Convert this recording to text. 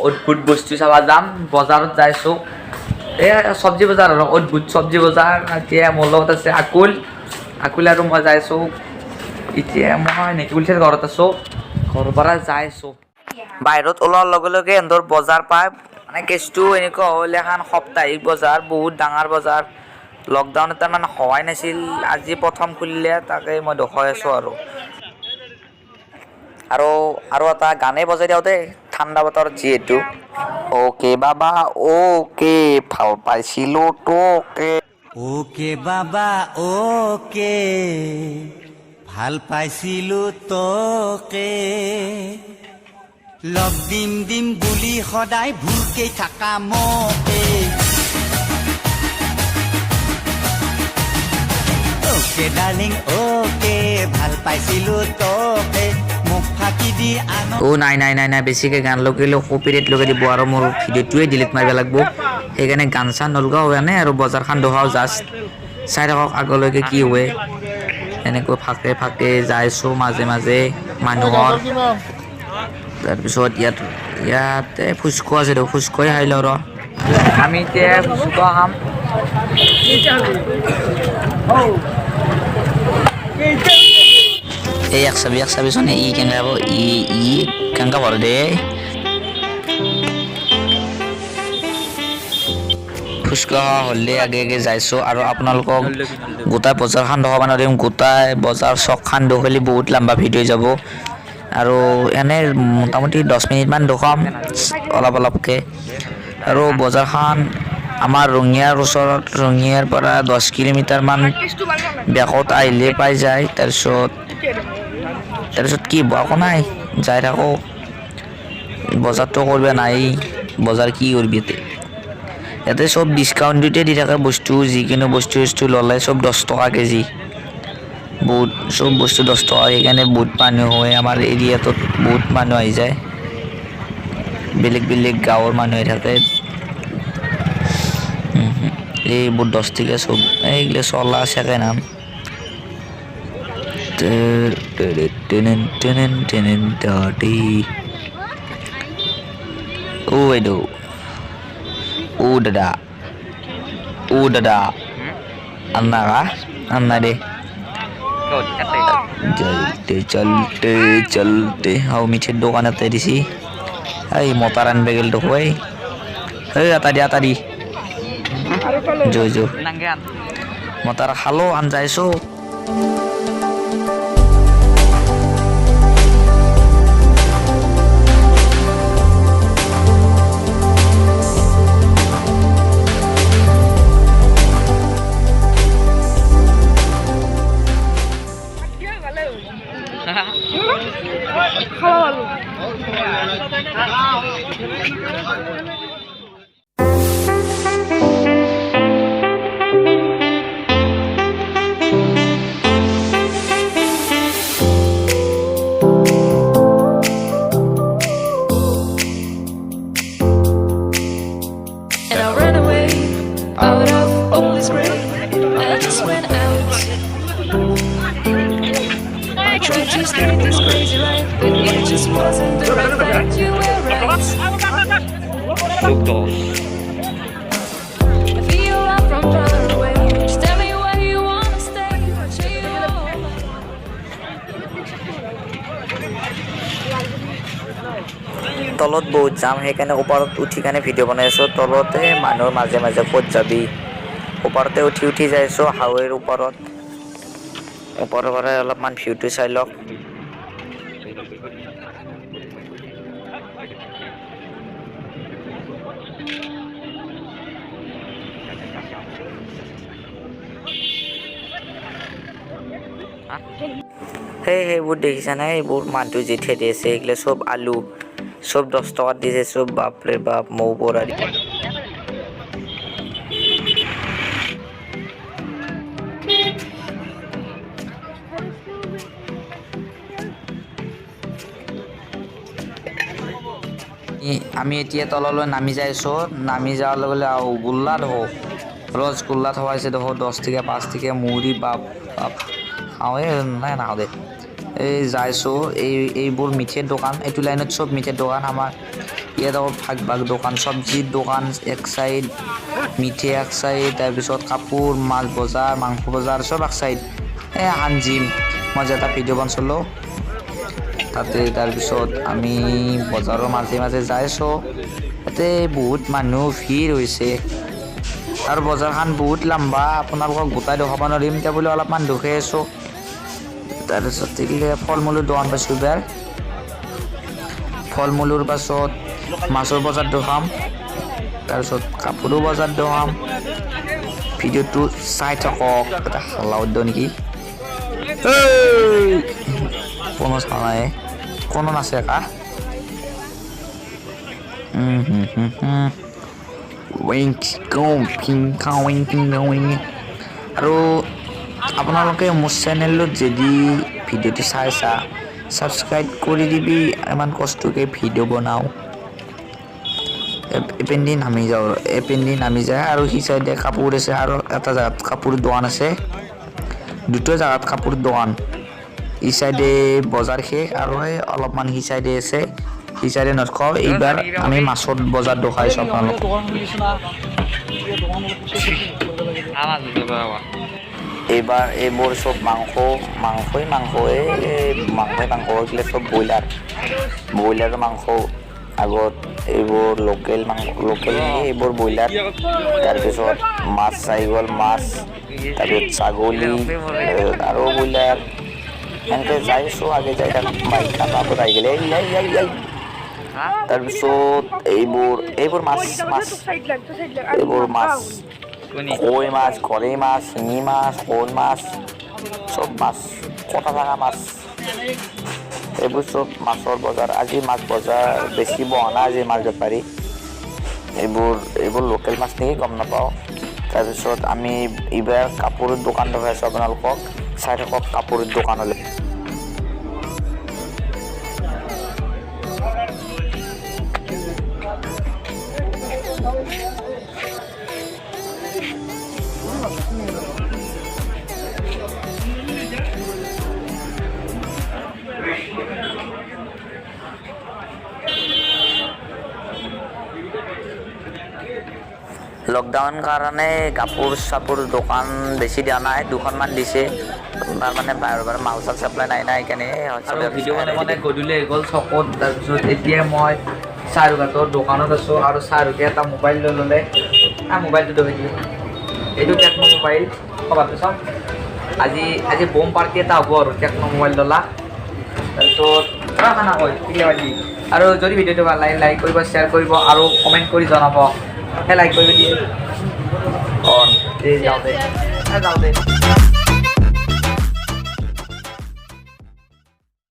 অদ্ভুত বস্তু চাব যাম বজাৰত যাইছোঁ চব্জি বজাৰ আৰু অদ্ভুত চব্জি বজাৰ এতিয়া মোৰ লগত আছে আকুল আৰু মই যাইছোঁ এতিয়া মই নেকিবুলিছে ঘৰত আছোঁ ঘৰৰ পৰা যাইছোঁ বাহিৰত ওলোৱাৰ লগে লগে এন্দৰ বজাৰ পায় মানে কেছটো এনেকুৱা হ'ল এখন সাপ্তাহিক বজাৰ বহুত ডাঙৰ বজাৰ লকডাউন এটা মানে হোৱাই নাছিল আজি প্ৰথম খুলিলে তাকে মই দেখুৱাই আছোঁ আৰু এটা গানেই বজাই দিওঁ দেই ঠাণ্ডা বতৰত যিহেতু অ'কে বাবা অ'কে ভাল পাইছিলোঁ তোকে ওকে বাবা ওকে ভাল পাইছিলোঁ তোকে লগ দিম বুলি সদায় ভুলকেই থাকা মোকে ওকে ডাৰ্লিং ওকে ভাল পাইছিলোঁ তোকে মোক ফাঁকি দি নাই বেছিকৈ গান লগালেও কপিৰাইট লগাই দিব আৰু মোৰ ভিডিঅ'টোৱে ডিলিট মাৰিব লাগিব সেইকাৰণে গান চান নলগাও হোৱা নাই আৰু বজাৰখন দেখাওঁ জাষ্ট চাই থাকক আগলৈকে কি হয় এনেকৈ ফাকে যাইছোঁ মাজে মাজে মানুহৰ তাৰপিছত ইয়াতে ফুচকা আছে দিয়ক ফুচকাই খাই লওঁ ৰ আমি এতিয়া ফুচকা খাম এই এক চাবিচোন ই কেনেকৈ যাব ই কেনেকৈ ভৰ দে ফুচকা হ'লে আগে যাইছোঁ আৰু আপোনালোকক গোটাই বজাৰখন দেখাব নোৱাৰিম গোটাই বজাৰ চকখন দেখালে বহুত লম্বা ভিডিঅ' যাব আৰু এনে মোটামুটি 10 মিনিটমান দেখাম অলপকৈ আৰু বজাৰখন আমাৰ ৰঙিয়াৰ ওচৰত ৰঙিয়াৰ পৰা 10 কিলোমিটাৰমান বেকত আহিলে পাই যায় তাৰপিছত কি একো নাই যাই থাকোঁ বজাৰটো কৰিব নাই বজাৰ কি কৰিবি ইয়াতে চব ডিছকাউণ্টতে দি থাকে বস্তু যিকোনো বস্তু ল'লে চব 10 টকা কেজি বহুত চব বস্তু 10 টকা সেইকাৰণে বহুত মানুহ হয় আমাৰ এৰিয়াটোত বহুত মানুহ আহি যায় বেলেগ গাঁৱৰ মানুহ আহি থাকে এইবোৰ 10 টকীয়া চব এইগিলা চলা ছেকেণ্ড হাম বাইদেউ দাদা আন্না দে চলতে হাও মিঠের দোকান এতে দিছি এই মতার আনবে গেল তো কই এই আতাদি জয় মতার খালো আন যাইছো Just lived this crazy life, but it just wasn't the right thing. You were right. I feel I'm from far away. Just tell me where you wanna stay. তলত বহুত যাম সেইকাৰণে ওপৰত উঠি কেনে ভিডিঅ' বনাই আছোঁ তলতে মানুহৰ মাজে ক'ত যাবি ওপৰতে উঠি যাই আছোঁ হাৱেৰ ওপৰৰ পৰা অলপমান ভিউটো চাই লওক সেইবোৰ দেখিছা নাই এইবোৰ মানুহটো যি ঠেলি আছে এইগিলা চব আলু সব 10 টাকা দিয়েছে সব বাপরে বাপ মৌ পড়ারি আমি এতিয়া তললৈ নামি যাইছো নামি যাওয়ার লগে লগে গুল্লা দেখো রসগোল্লা থওয়াইছে দেখো 10 টাকা 5 টাকা মুড়ি বাপ বাপ খাওয়ে নাই না দে এই যাইছো এইবোৰ মিঠেৰ দোকান এইটো লাইনত সব মিঠেৰ দোকান আমাৰ ইয়াত আকৌ ভাগ ভাগ দোকান চব্জিৰ দোকান এক চাইড মিঠাই এক চাইড তাৰপিছত কাপোৰ মাছ বজাৰ মাংস বজাৰ চব এক চাইড আনজিম মই যে এটা ভিডিঅ' বনাইছিলোঁ তাতে তাৰপিছত আমি বজাৰৰ মাজে মাজে যাই আছোঁ তাতে বহুত মানুহ ভিৰ হৈছে আৰু বজাৰখন বহুত লম্বা আপোনালোকক গোটাই দেখাব নোৱাৰিম এতিয়া বোলে অলপমান দুখে আছোঁ তাৰপিছত ফল মূলৰ দোকান পাইছোঁ এইবাৰ ফল মূলৰ পাছত মাছৰ বজাৰ দেখাম তাৰপিছত কাপোৰৰ বজাৰ দেখাম ভিডিঅ'টো চাই থাকক এটা হাল্লা উদ্য নেকি কোনো চোৱা নাই কোনো নাছে কা আৰু আপোনালোকে মোৰ চেনেলত যদি ভিডিঅ'টো চাইছা ছাবস্ক্ৰাইব কৰি দিবি ইমান কষ্টকৈ ভিডিঅ' বনাওঁ এপেন্দি নামি যায় আৰু সি চাইডে কাপোৰ আছে আৰু এটা জেগাত কাপোৰৰ দোকান আছে দুটা জেগাত কাপোৰৰ দোকান ই চাইডে বজাৰ শেষ আৰু অলপমান সি চাইডে আছে সি চাইডে নথকাও এইবাৰ আমি মাছৰ বজাৰ দেখাইছোঁ আপোনালোক এইবাৰ এইবোৰ চব মাংসই এইগিলা চব ব্ৰইলাৰৰ মাংস আগত এইবোৰ লোকেল এইবোৰ ব্ৰইলাৰ তাৰপিছত মাছ চাই গ'ল মাছ তাৰপিছত ছাগলী আৰু ব্ৰইলাৰ এনেকৈ যাই আছোঁ আগে যাই বাইক খানাবোৰ আহি গ'লে তাৰপিছত এইবোৰ মাছ কৈ মাছ ঘৰে মাছ শিঙি মাছ শ'ল মাছ চব মাছ কটা থকা মাছ এইবোৰ চব মাছৰ বজাৰ আজি মাছ বজাৰ বেছি বহা নাই আজি মাছ বেপাৰী এইবোৰ লোকেল মাছ নেকি গম নাপাওঁ তাৰপিছত আমি এইবাৰ কাপোৰৰ দোকান দেখাইছোঁ আপোনালোকক চাই থাকক কাপোৰৰ দোকানলৈ লকডাউন কাৰণে কাপোৰ চাপোৰ দোকান বেছি দিয়া নাই দুখনমান দিছে তাৰমানে বাৰে মাল চাল চাপ্লাই নাই সেইকাৰণে ভিডিঅ' মানে গধূলি হৈ গ'ল চকত তাৰপিছত এতিয়া মই চাহৰুঘাটৰ দোকানত আছোঁ আৰু চাহৰুখে এটা মোবাইল লৈ ল'লে মোবাইলটো দেখি দিওঁ এইটো টেকনো মোবাইল ক'বাটো চাওক আজি বম পাৰ্টি এটা হ'ব আৰু টেকনো মোবাইল ল'লা তাৰপিছত খানা হয় আৰু যদি ভিডিঅ'টো ভাল লাগে লাইক কৰিব শ্বেয়াৰ কৰিব আৰু কমেণ্ট কৰি জনাব লাইক কৰিব দিয়ে যাওঁ দে